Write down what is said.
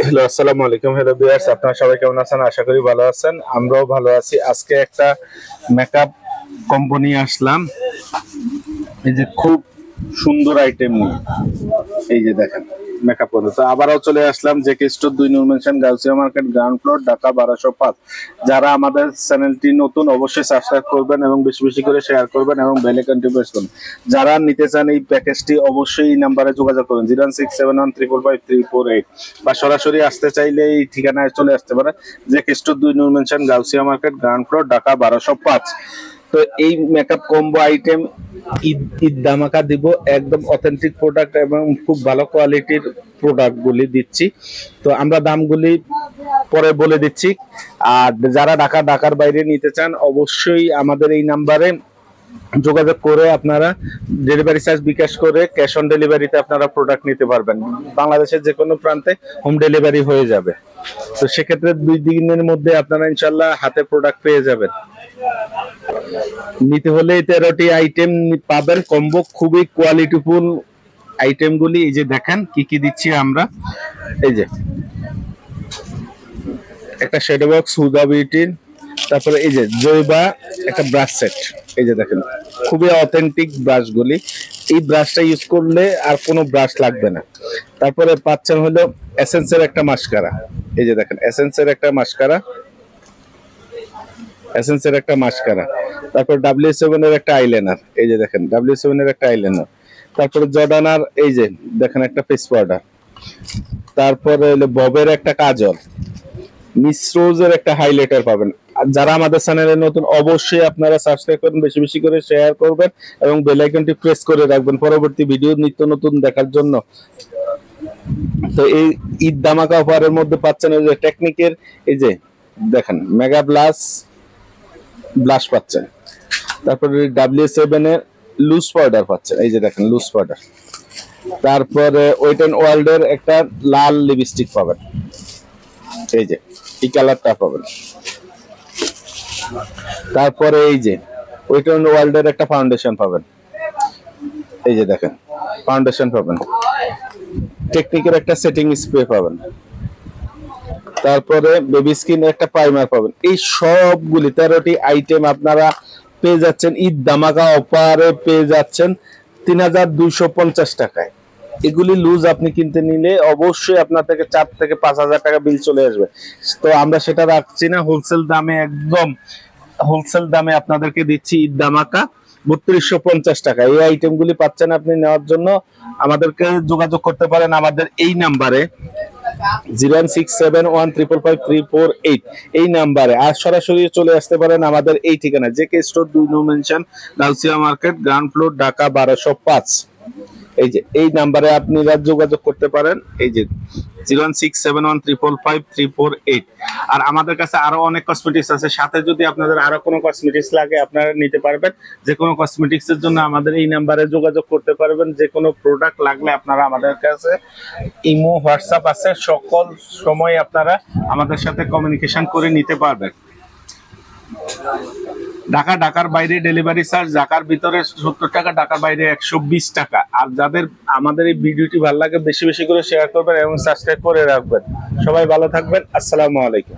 Hello, আসসালামু আলাইকুম। Hello viewers, আপনারা সবাই কেমন আছেন? আশা করি ভালো আছেন। আমরাও ভালো আছি। আজকে একটা মেকআপ কোম্পানি আসলাম, এই যে খুব সুন্দর আইটেম নিয়ে। এই যে দেখেন মেকআপ করে তো আবারও চলে আসলাম JK store 2 Noor mansion Gausia market ground floor Dhaka 1205। যারা আমাদের চ্যানেলটি নতুন অবশ্যই সাবস্ক্রাইব করবেন এবং বেশি বেশি করে শেয়ার করবেন এবং বেল আইকনটি প্রেস করুন। যারা নিতে চান এই প্যাকেজটি অবশ্যই এই নাম্বারে যোগাযোগ করুন 01671355348 বা সরাসরি আসতে চাইলে এই ঠিকানায় চলে আসতে পারে JK store 2 Noor mansion Gausia market ground floor Dhaka 1205। তো এই makeup combo item Eid Eid ধামাকা দিব, একদম অথেন্টিক প্রোডাক্ট এবং খুব ভালো কোয়ালিটির প্রোডাক্ট গুলি দিচ্ছি। তো আমরা দামগুলি পরে বলে দিচ্ছি। আর যারা ঢাকার বাইরে নিতে চান অবশ্যই আমাদের এই নাম্বারে যোগাযোগ করে আপনারা ডেলিভারি চার্জ বিকাশ করে ক্যাশ অন ডেলিভারিতে আপনারা প্রোডাক্ট নিতে পারবেন। বাংলাদেশের যে কোনো প্রান্তে হোম ডেলিভারি হয়ে যাবে। তো সেক্ষেত্রে 2 দিনের মধ্যে আপনারা ইনশাল্লাহ হাতে প্রোডাক্ট পেয়ে যাবেন। নিতে হলে 13টি আইটেম পাবেন কম্বো, খুবই কোয়ালিটিফুল আইটেম গুলি। এই যে দেখেন কি কি দিচ্ছি আমরা। এই যে একটা শ্যাডো বক্স হুদা বিউটির, তারপরে এই যে জয়বা একটা ব্রাশ সেট। এই যে দেখেন খুবই অথেন্টিক ব্রাশগুলি, এই ব্রাশটা ইউজ করলে আর কোনো ব্রাশ লাগবে না। তারপরে পাচ্ছেন হলো এসেন্সের একটা মাস্কারা। এই যে দেখেন এসেন্সের একটা মাস্কারা, তারপর W7 এর একটা আইলাইনার। এই যে দেখেন W7 এর একটা আইলাইনার। তারপরে জর্ডানার এই যে দেখেন একটা ফেস পাউডার। তারপরে হলো ববের একটা কাজল, মিস রোজের একটা হাইলাইটার পাবেন। আর যারা আমাদের চ্যানেলে নতুন অবশ্যই আপনারা সাবস্ক্রাইব করুন, বেশি বেশি করে শেয়ার করবেন এবং বেল আইকনটি প্রেস করে রাখবেন পরবর্তী ভিডিও নিত্য নতুন দেখার জন্য। তো এই ঈদ ধামাকা অফারের মধ্যে পাচ্ছেন এই যে টেকনিকের এই যে দেখেন মেগা ব্লাশ পাচ্ছেন। তারপরে W7 এর লুজ পাউডার পাচ্ছেন। এই যে দেখেন লুজ পাউডার। তারপরে ওয়েট এন্ড ওয়ার্ল্ড এর একটা লাল লিপস্টিক পাবেন। এই যে এই কালারটা পাবেন। তারপরে এই যে ওয়েট এন্ড ওয়ার্ল্ড এর একটা ফাউন্ডেশন পাবেন। এই যে দেখেন ফাউন্ডেশন পাবেন। টেকনিকের একটা সেটিং স্প্রে পাবেন। তারপরে বেবি স্কিন একটা প্রাইমার পাবেন। এই সবগুলি 13টি আইটেম আপনারা পেয়ে যাচ্ছেন ঈদ ধামাকা অফারে, পেয়ে যাচ্ছেন 3250 টাকায়। এগুলি লুজ আপনি কিনতে নিলে অবশ্যই আপনার থেকে 4 থেকে 5 হাজার টাকা বিল চলে আসবে। তো আমরা সেটা রাখছি না, হোলসেল দামে, একদম হোলসেল দামে আপনাদেরকে দিচ্ছি ঈদ ধামাকা 3250 টাকা। এই আইটেমগুলি পাচ্ছেন আপনি নেওয়ার জন্য আমাদেরকে যোগাযোগ করতে পারেন আমাদের এই নাম্বারে 01671555348 এই নাম্বারে। আর সরাসরি চলে আসতে পারেন আমাদের এই ঠিকানা JK store 2 Noor mansion Gausia market ground floor Dhaka 1205। এই যে এই নাম্বারে আপনি যোগাযোগ করতে পারেন। এই যে 01671555348। আর আমাদের কাছে আরো অনেক কসমেটিক্স আছে, সাথে যদি আপনাদের আরো কোনো কসমেটিক্স লাগে আপনারা নিতে পারবেন। যে কোনো কসমেটিক্স এর জন্য আমাদের এই নাম্বারে যোগাযোগ করতে পারবেন। যে কোনো প্রোডাক্ট লাগলে আপনারা আমাদের কাছে ইমো হোয়াটসঅ্যাপ আছে, সকল সময় আপনারা আমাদের সাথে কমিউনিকেশন করে নিতে পারবেন। ঢাকার বাইরে ডেলিভারি চার্জ, ঢাকার ভিতরে 70 টাকা, ঢাকার বাইরে 120 টাকা। আর যাদের আমাদের এই ভিডিওটি ভালো লাগে বেশি বেশি করে শেয়ার করবেন এবং সাবস্ক্রাইব করে রাখবেন। সবাই ভালো থাকবেন। আসসালামু আলাইকুম।